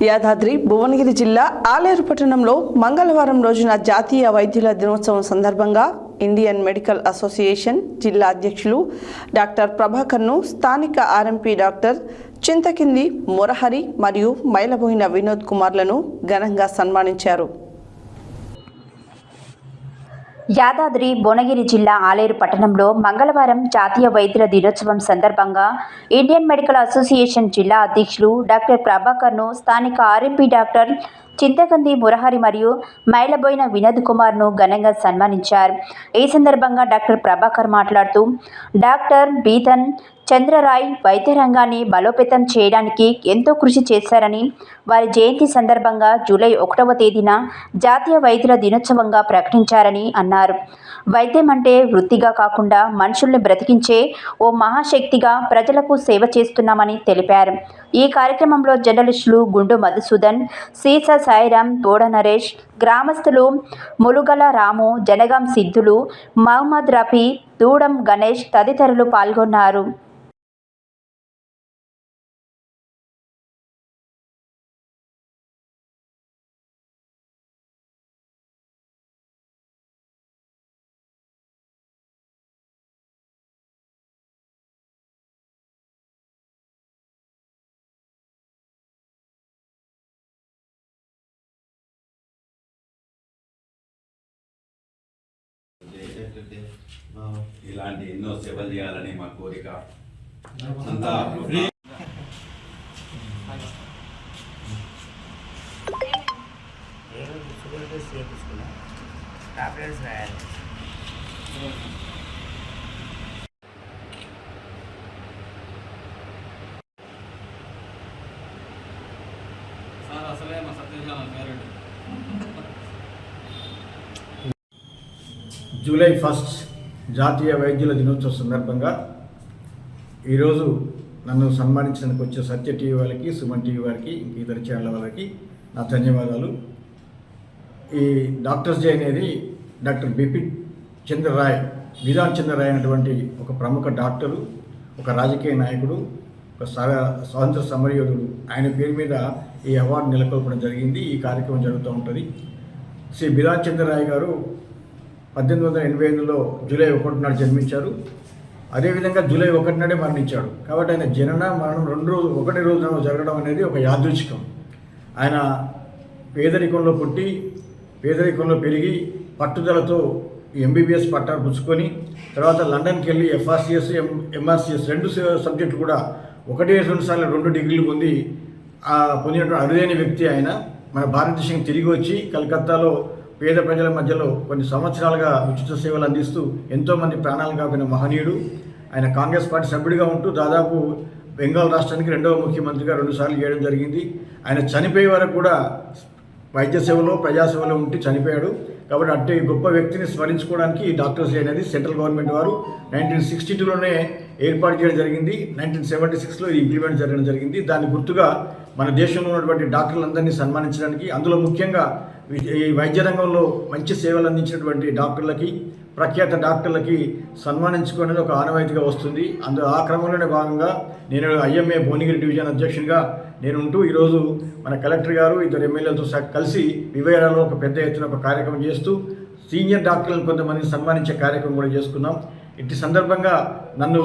యాదాద్రి భువనగిరి జిల్లా ఆలేరు పట్టణంలో మంగళవారం రోజున జాతీయ వైద్యుల దినోత్సవం సందర్భంగా ఇండియన్ మెడికల్ అసోసియేషన్ జిల్లా అధ్యక్షులు డాక్టర్ ప్రభాకర్ను స్థానిక ఆర్ఎంపీ డాక్టర్ చింతకింది మురహరి మరియు మైలబోయిన వినోద్ కుమార్లను ఘనంగా సన్మానించారు. యాదాద్రి భువనగిరి జిల్లా ఆలేరు పట్టణంలో మంగళవారం జాతీయ వైద్యుల దినోత్సవం సందర్భంగా ఇండియన్ మెడికల్ అసోసియేషన్ జిల్లా అధ్యక్షులు డాక్టర్ ప్రభాకర్ను స్థానిక ఆర్ఎంపీ డాక్టర్ చింతకంది మురహరి మరియు మైలబోయిన వినోద్ కుమార్ను ఘనంగా సన్మానించారు. ఈ సందర్భంగా డాక్టర్ ప్రభాకర్ మాట్లాడుతూ డాక్టర్ బీతన్ చంద్రరాయ్ వైద్య రంగాన్ని బలోపేతం చేయడానికి ఎంతో కృషి చేశారని, వారి జయంతి సందర్భంగా జూలై 1వ తేదీన జాతీయ వైద్యుల దినోత్సవంగా ప్రకటించారని అన్నారు. వైద్యం అంటే వృత్తిగా కాకుండా మనుషుల్ని బ్రతికించే ఓ మహాశక్తిగా ప్రజలకు సేవ చేస్తున్నామని తెలిపారు. ఈ కార్యక్రమంలో జర్నలిస్టులు గుండు మధుసూదన్, సీసా సాయిరాం, తోడ నరేష్, గ్రామస్తులు ములుగల రాము, జనగాం సిద్ధులు, మహమ్మద్ రఫీ, దూడం గణేష్ తదితరులు పాల్గొన్నారు. ఇలాంటి ఎన్నో సేవలు చేయాలని మా కోరిక. అంతా అసలే మా సత్యశాల పేరెంట్ జూలై 1 జాతీయ వైద్యుల దినోత్సవం సందర్భంగా ఈరోజు నన్ను సన్మానించడానికి వచ్చే సత్య టీవీ వాళ్ళకి, సుమన్ టీవీ వారికి, ఇంక ఇతర ఛానళ్ళ వాళ్ళకి నా ధన్యవాదాలు. ఈ డాక్టర్స్ డే అనేది డాక్టర్ బిపిన్ చంద్రరాయ్, విధాన్ చంద్రరాయ్ అనేటువంటి ఒక ప్రముఖ డాక్టరు, ఒక రాజకీయ నాయకుడు, ఒక స్వాతంత్ర సమరయోధుడు. ఆయన పేరు మీద ఈ అవార్డు నెలకొల్పడం జరిగింది. ఈ కార్యక్రమం జరుగుతూ ఉంటుంది. శ్రీ విధాన్ చంద్రరాయ్ గారు 1885లో జూలై 1 నాడు జన్మించారు. అదేవిధంగా జూలై 1 నాడే మరణించాడు. కాబట్టి ఆయన జనన మరణం ఒకటే రోజున జరగడం అనేది ఒక యాదృచ్ఛికం. ఆయన పేదరికంలో పుట్టి పేదరికంలో పెరిగి పట్టుదలతో ఎంబీబీఎస్ పట్టాలు పుచ్చుకొని తర్వాత లండన్కి వెళ్ళి FRCS, MRCS 2 సబ్జెక్టులు కూడా 1-2 సార్లు 2 డిగ్రీలు పొందినటువంటి అరుదైన వ్యక్తి ఆయన. మన భారతదేశం తిరిగి వచ్చి కలకత్తాలో పేద ప్రజల మధ్యలో కొన్ని సంవత్సరాలుగా ఉచిత సేవలు అందిస్తూ ఎంతోమంది ప్రాణాలు కాపిన మహనీయుడు. ఆయన కాంగ్రెస్ పార్టీ సభ్యుడిగా ఉంటూ దాదాపు బెంగాల్ రాష్ట్రానికి 2వ ముఖ్యమంత్రిగా 2 సార్లు చేయడం జరిగింది. ఆయన చనిపోయే వరకు కూడా వైద్య సేవలో, ప్రజాసేవలో ఉంటూ చనిపోయాడు. కాబట్టి అట్టి గొప్ప వ్యక్తిని స్మరించుకోవడానికి ఈ డాక్టర్స్ డే అనేది సెంట్రల్ గవర్నమెంట్ వారు 1962లోనే ఏర్పాటు చేయడం జరిగింది. 1976లో ఇది ఇంప్లిమెంట్ జరగడం జరిగింది. దాని గుర్తుగా మన దేశంలో ఉన్నటువంటి డాక్టర్లందరినీ సన్మానించడానికి, అందులో ముఖ్యంగా ఈ వైద్య రంగంలో మంచి సేవలు అందించినటువంటి డాక్టర్లకి, ప్రఖ్యాత డాక్టర్లకి సన్మానించుకునేది ఒక ఆనవాయితీగా వస్తుంది. ఆ క్రమంలోనే భాగంగా నేను IMA భువనగిరి డివిజన్ అధ్యక్షునిగా నేను ఉంటూ ఈరోజు మన కలెక్టర్ గారు, ఇద్దరు ఎమ్మెల్యేలతో కలిసి వివేరాలో ఒక పెద్ద ఎత్తున ఒక కార్యక్రమం చేస్తూ సీనియర్ డాక్టర్లను కొంతమందిని సన్మానించే కార్యక్రమం కూడా చేసుకున్నాం. ఇట్టి సందర్భంగా నన్ను